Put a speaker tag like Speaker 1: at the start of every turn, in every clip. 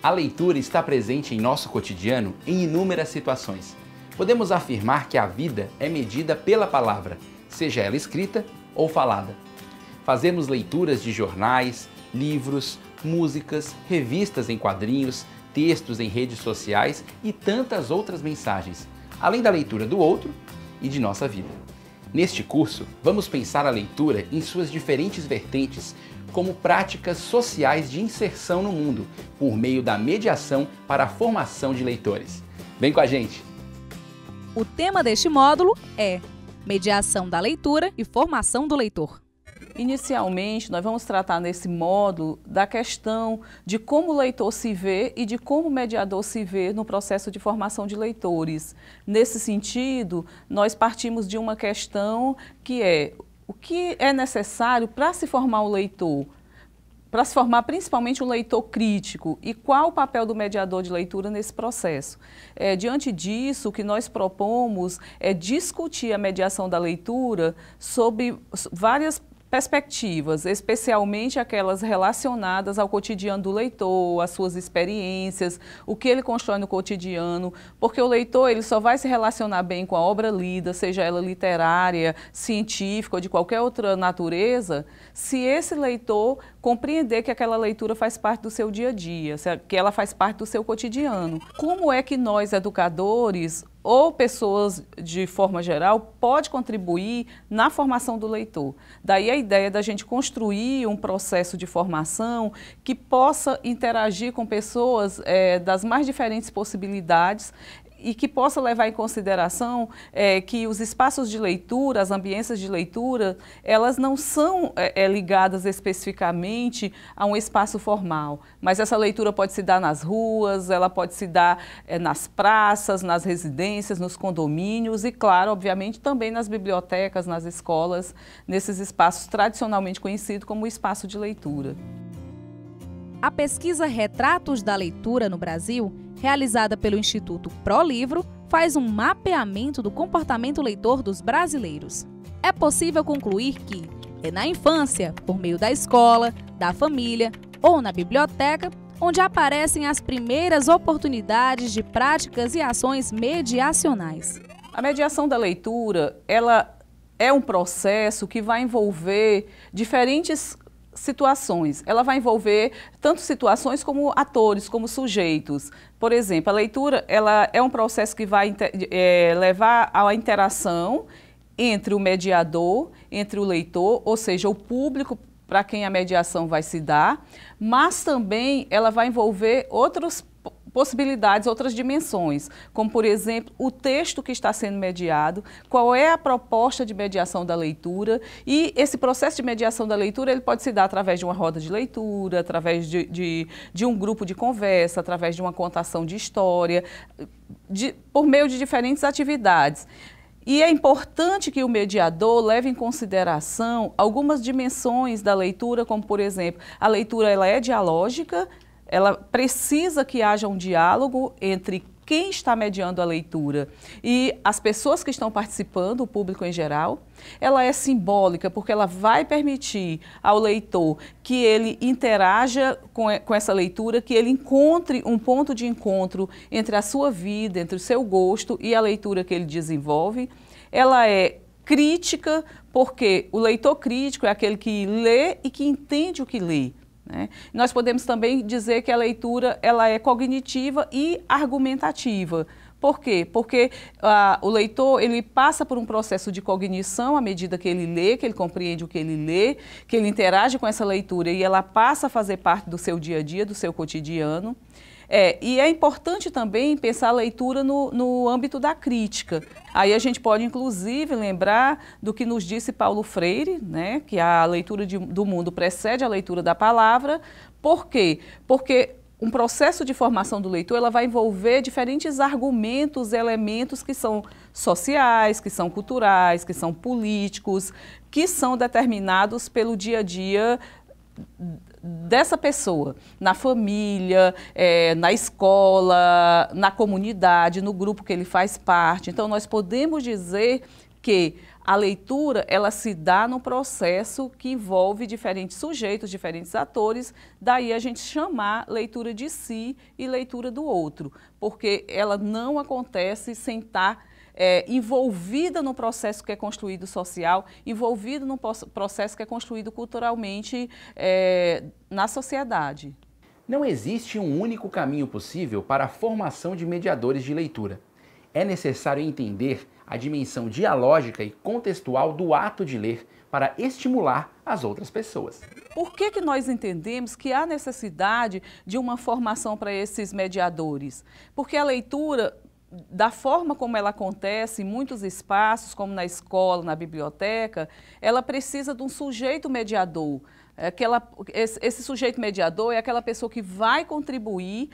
Speaker 1: A leitura está presente em nosso cotidiano em inúmeras situações. Podemos afirmar que a vida é medida pela palavra, seja ela escrita ou falada. Fazemos leituras de jornais, livros, músicas, revistas em quadrinhos, textos em redes sociais e tantas outras mensagens, além da leitura do outro e de nossa vida. Neste curso, vamos pensar a leitura em suas diferentes vertentes como práticas sociais de inserção no mundo, por meio da mediação para a formação de leitores. Vem com a gente!
Speaker 2: O tema deste módulo é Mediação da leitura e formação do leitor.
Speaker 3: Inicialmente, nós vamos tratar nesse módulo da questão de como o leitor se vê e de como o mediador se vê no processo de formação de leitores. Nesse sentido, nós partimos de uma questão que é o que é necessário para se formar o leitor, para se formar principalmente um leitor crítico, e qual o papel do mediador de leitura nesse processo. Diante disso, o que nós propomos é discutir a mediação da leitura sob várias perspectivas, especialmente aquelas relacionadas ao cotidiano do leitor, às suas experiências, o que ele constrói no cotidiano, porque o leitor ele só vai se relacionar bem com a obra lida, seja ela literária, científica ou de qualquer outra natureza, se esse leitor compreender que aquela leitura faz parte do seu dia a dia, que ela faz parte do seu cotidiano. Como é que nós, educadores, ou pessoas de forma geral, pode contribuir na formação do leitor? Daí a ideia da gente construir um processo de formação que possa interagir com pessoas das mais diferentes possibilidades e que possa levar em consideração que os espaços de leitura, as ambiências de leitura, elas não são ligadas especificamente a um espaço formal, mas essa leitura pode se dar nas ruas, ela pode se dar nas praças, nas residências, nos condomínios e, claro, obviamente, também nas bibliotecas, nas escolas, nesses espaços tradicionalmente conhecidos como espaço de leitura.
Speaker 2: A pesquisa Retratos da Leitura no Brasil, realizada pelo Instituto ProLivro, faz um mapeamento do comportamento leitor dos brasileiros. É possível concluir que é na infância, por meio da escola, da família ou na biblioteca, onde aparecem as primeiras oportunidades de práticas e ações mediacionais.
Speaker 3: A mediação da leitura, ela é um processo que vai envolver diferentes situações. Ela vai envolver tanto situações como atores, como sujeitos. Por exemplo, a leitura ela é um processo que vai levar à interação entre o mediador, entre o leitor, ou seja, o público para quem a mediação vai se dar, mas também ela vai envolver outras possibilidades, outras dimensões, como, por exemplo, o texto que está sendo mediado, qual é a proposta de mediação da leitura, e esse processo de mediação da leitura ele pode se dar através de uma roda de leitura, através de um grupo de conversa, através de uma contação de história, por meio de diferentes atividades. E é importante que o mediador leve em consideração algumas dimensões da leitura, como, por exemplo, a leitura ela é dialógica, ela precisa que haja um diálogo entre quem está mediando a leitura e as pessoas que estão participando, o público em geral. Ela é simbólica porque ela vai permitir ao leitor que ele interaja com essa leitura, que ele encontre um ponto de encontro entre a sua vida, entre o seu gosto e a leitura que ele desenvolve. Ela é crítica porque o leitor crítico é aquele que lê e que entende o que lê. Nós podemos também dizer que a leitura ela é cognitiva e argumentativa. Por quê? Porque o leitor ele passa por um processo de cognição à medida que ele lê, que ele compreende o que ele lê, que ele interage com essa leitura e ela passa a fazer parte do seu dia a dia, do seu cotidiano. E é importante também pensar a leitura no âmbito da crítica. Aí a gente pode, inclusive, lembrar do que nos disse Paulo Freire, né, que a leitura do mundo precede a leitura da palavra. Por quê? Porque um processo de formação do leitor ela vai envolver diferentes argumentos, elementos que são sociais, que são culturais, que são políticos, que são determinados pelo dia a dia dessa pessoa, na família, na escola, na comunidade, no grupo que ele faz parte. Então, nós podemos dizer que a leitura, ela se dá no processo que envolve diferentes sujeitos, diferentes atores, daí a gente chamar leitura de si e leitura do outro, porque ela não acontece sem estar envolvida no processo que é construído social, envolvida no processo que é construído culturalmente na sociedade.
Speaker 1: Não existe um único caminho possível para a formação de mediadores de leitura. É necessário entender a dimensão dialógica e contextual do ato de ler para estimular as outras pessoas.
Speaker 3: Por que nós entendemos que há necessidade de uma formação para esses mediadores? Porque a leitura, da forma como ela acontece em muitos espaços, como na escola, na biblioteca, ela precisa de um sujeito mediador. Esse sujeito mediador é aquela pessoa que vai contribuir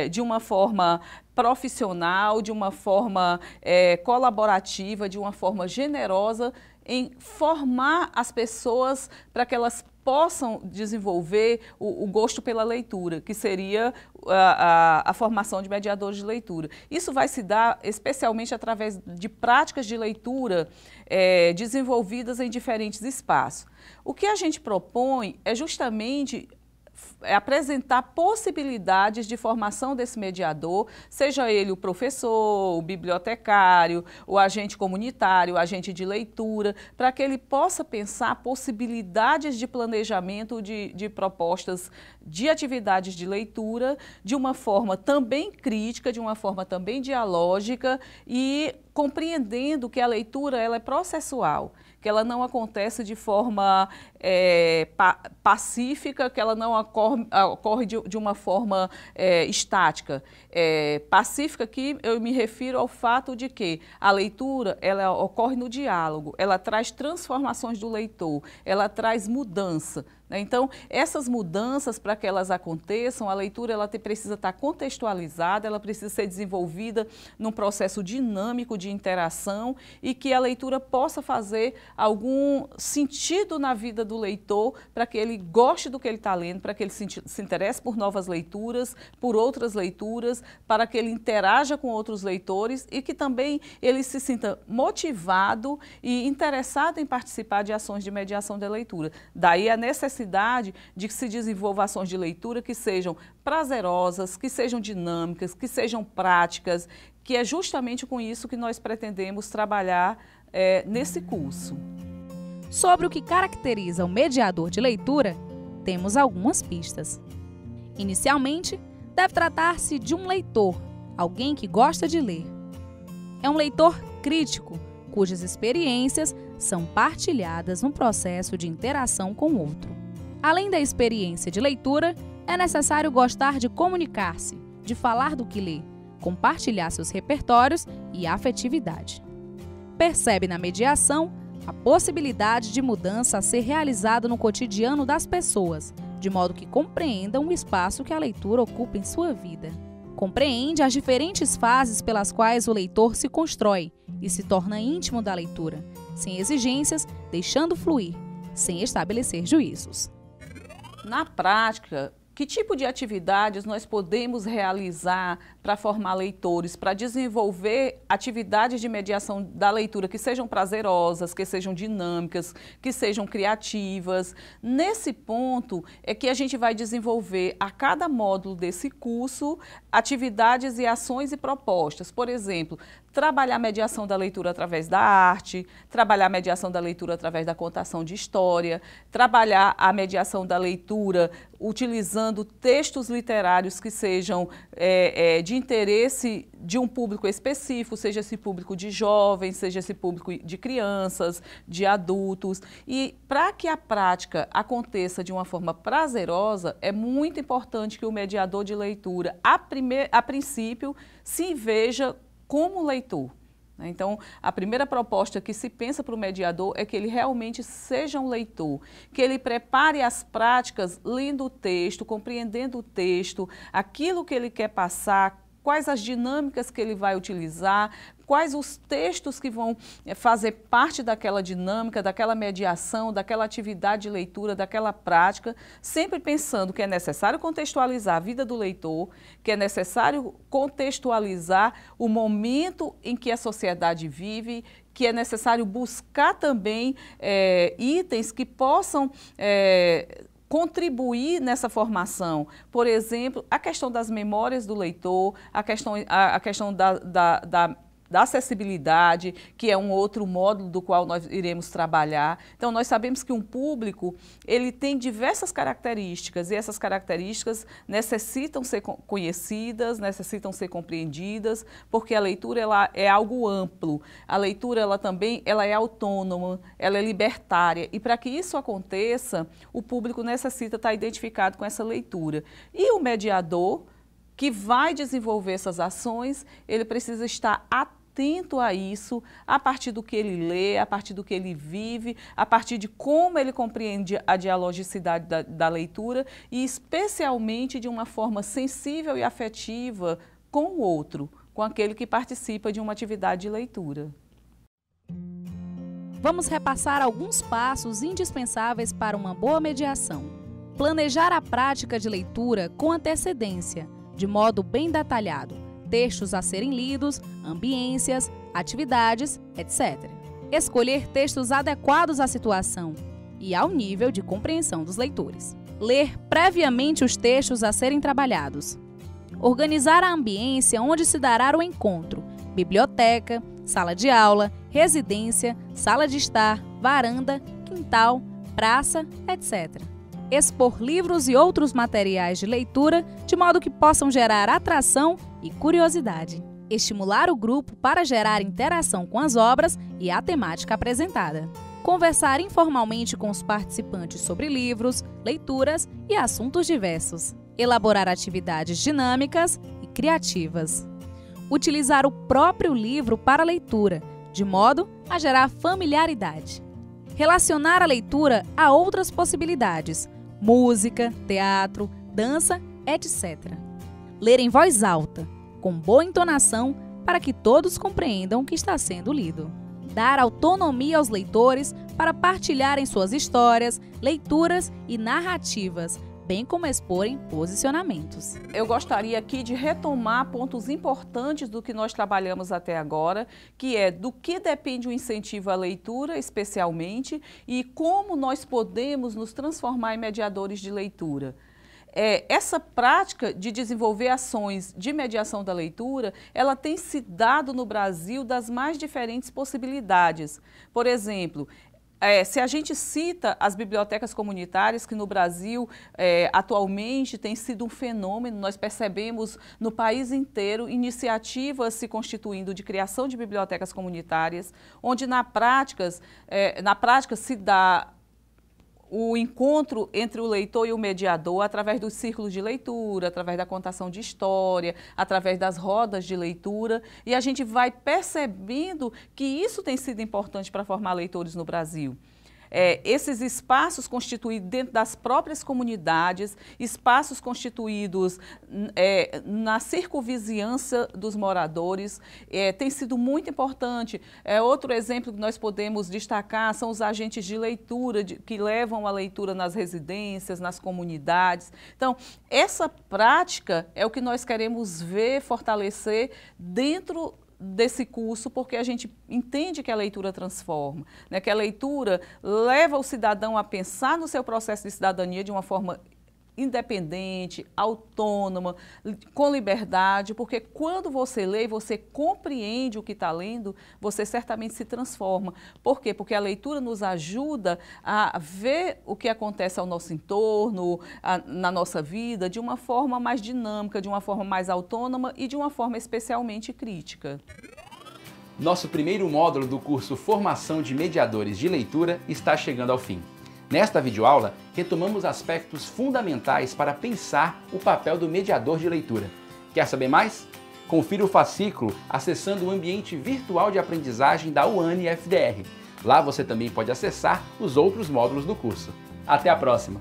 Speaker 3: de uma forma profissional, de uma forma colaborativa, de uma forma generosa, em formar as pessoas para que elas possam desenvolver o gosto pela leitura, que seria a formação de mediadores de leitura. Isso vai se dar especialmente através de práticas de leitura desenvolvidas em diferentes espaços. O que a gente propõe é justamente apresentar possibilidades de formação desse mediador, seja ele o professor, o bibliotecário, o agente comunitário, o agente de leitura, para que ele possa pensar possibilidades de planejamento de propostas de atividades de leitura de uma forma também crítica, de uma forma também dialógica e compreendendo que a leitura ela é processual, que ela não acontece de forma pacífica, que ela não ocorre de uma forma estática. Pacífica aqui eu me refiro ao fato de que a leitura ela ocorre no diálogo, ela traz transformações do leitor, ela traz mudança. Então, essas mudanças, para que elas aconteçam, a leitura ela precisa estar contextualizada, ela precisa ser desenvolvida num processo dinâmico de interação e que a leitura possa fazer algum sentido na vida do leitor para que ele goste do que ele está lendo, para que ele se interesse por novas leituras, por outras leituras, para que ele interaja com outros leitores e que também ele se sinta motivado e interessado em participar de ações de mediação da leitura. Daí a necessidade de que se desenvolva ações de leitura que sejam prazerosas, que sejam dinâmicas, que sejam práticas, que é justamente com isso que nós pretendemos trabalhar nesse curso.
Speaker 2: Sobre o que caracteriza o mediador de leitura, temos algumas pistas. Inicialmente, deve tratar-se de um leitor, alguém que gosta de ler. É um leitor crítico, cujas experiências são partilhadas no processo de interação com o outro. Além da experiência de leitura, é necessário gostar de comunicar-se, de falar do que lê, compartilhar seus repertórios e afetividade. Percebe na mediação a possibilidade de mudança a ser realizada no cotidiano das pessoas, de modo que compreendam o espaço que a leitura ocupa em sua vida. Compreende as diferentes fases pelas quais o leitor se constrói e se torna íntimo da leitura, sem exigências, deixando fluir, sem estabelecer juízos.
Speaker 3: Na prática, que tipo de atividades nós podemos realizar para formar leitores, para desenvolver atividades de mediação da leitura que sejam prazerosas, que sejam dinâmicas, que sejam criativas? Nesse ponto é que a gente vai desenvolver a cada módulo desse curso atividades e ações e propostas. Por exemplo, trabalhar a mediação da leitura através da arte, trabalhar a mediação da leitura através da contação de história, trabalhar a mediação da leitura utilizando textos literários que sejam de interesse de um público específico, seja esse público de jovens, seja esse público de crianças, de adultos. E para que a prática aconteça de uma forma prazerosa, é muito importante que o mediador de leitura, a princípio, se veja como leitor. Então, a primeira proposta que se pensa para o mediador é que ele realmente seja um leitor, que ele prepare as práticas lendo o texto, compreendendo o texto, aquilo que ele quer passar, quais as dinâmicas que ele vai utilizar, quais os textos que vão fazer parte daquela dinâmica, daquela mediação, daquela atividade de leitura, daquela prática, sempre pensando que é necessário contextualizar a vida do leitor, que é necessário contextualizar o momento em que a sociedade vive, que é necessário buscar também itens que possam contribuir nessa formação. Por exemplo, a questão das memórias do leitor, a questão da acessibilidade, que é um outro módulo do qual nós iremos trabalhar. Então, nós sabemos que um público, ele tem diversas características, e essas características necessitam ser conhecidas, necessitam ser compreendidas, porque a leitura ela é algo amplo. A leitura ela é autônoma, ela é libertária, e para que isso aconteça, o público necessita estar identificado com essa leitura. E o mediador, que vai desenvolver essas ações, ele precisa estar atento a isso, a partir do que ele lê, a partir do que ele vive, a partir de como ele compreende a dialogicidade da leitura e especialmente de uma forma sensível e afetiva com o outro, com aquele que participa de uma atividade de leitura.
Speaker 2: Vamos repassar alguns passos indispensáveis para uma boa mediação. Planejar a prática de leitura com antecedência, de modo bem detalhado. Textos a serem lidos, ambiências, atividades, etc. Escolher textos adequados à situação e ao nível de compreensão dos leitores. Ler previamente os textos a serem trabalhados. Organizar a ambiência onde se dará o encontro, biblioteca, sala de aula, residência, sala de estar, varanda, quintal, praça, etc. Expor livros e outros materiais de leitura de modo que possam gerar atração e curiosidade. Estimular o grupo para gerar interação com as obras e a temática apresentada. Conversar informalmente com os participantes sobre livros, leituras e assuntos diversos. Elaborar atividades dinâmicas e criativas. Utilizar o próprio livro para a leitura, de modo a gerar familiaridade. Relacionar a leitura a outras possibilidades, música, teatro, dança, etc. Ler em voz alta, com boa entonação, para que todos compreendam o que está sendo lido. Dar autonomia aos leitores para partilharem suas histórias, leituras e narrativas, bem como exporem posicionamentos.
Speaker 3: Eu gostaria aqui de retomar pontos importantes do que nós trabalhamos até agora, que é do que depende o incentivo à leitura, especialmente, e como nós podemos nos transformar em mediadores de leitura. Essa prática de desenvolver ações de mediação da leitura, ela tem se dado no Brasil das mais diferentes possibilidades. Por exemplo, se a gente cita as bibliotecas comunitárias, que no Brasil atualmente tem sido um fenômeno, nós percebemos no país inteiro iniciativas se constituindo de criação de bibliotecas comunitárias, onde na prática se dá o encontro entre o leitor e o mediador através dos círculos de leitura, através da contação de história, através das rodas de leitura, e a gente vai percebendo que isso tem sido importante para formar leitores no Brasil. Esses espaços constituídos dentro das próprias comunidades, espaços constituídos na circunvizinhança dos moradores, tem sido muito importante. Outro exemplo que nós podemos destacar são os agentes de leitura, que levam a leitura nas residências, nas comunidades. Então, essa prática é o que nós queremos ver, fortalecer dentro desse curso, porque a gente entende que a leitura transforma, né? Que a leitura leva o cidadão a pensar no seu processo de cidadania de uma forma independente, autônoma, com liberdade, porque quando você lê, você compreende o que está lendo, você certamente se transforma. Por quê? Porque a leitura nos ajuda a ver o que acontece ao nosso entorno, na nossa vida, de uma forma mais dinâmica, de uma forma mais autônoma e de uma forma especialmente crítica.
Speaker 1: Nosso primeiro módulo do curso Formação de Mediadores de Leitura está chegando ao fim. Nesta videoaula, retomamos aspectos fundamentais para pensar o papel do mediador de leitura. Quer saber mais? Confira o fascículo acessando o ambiente virtual de aprendizagem da UANI FDR. Lá você também pode acessar os outros módulos do curso. Até a próxima!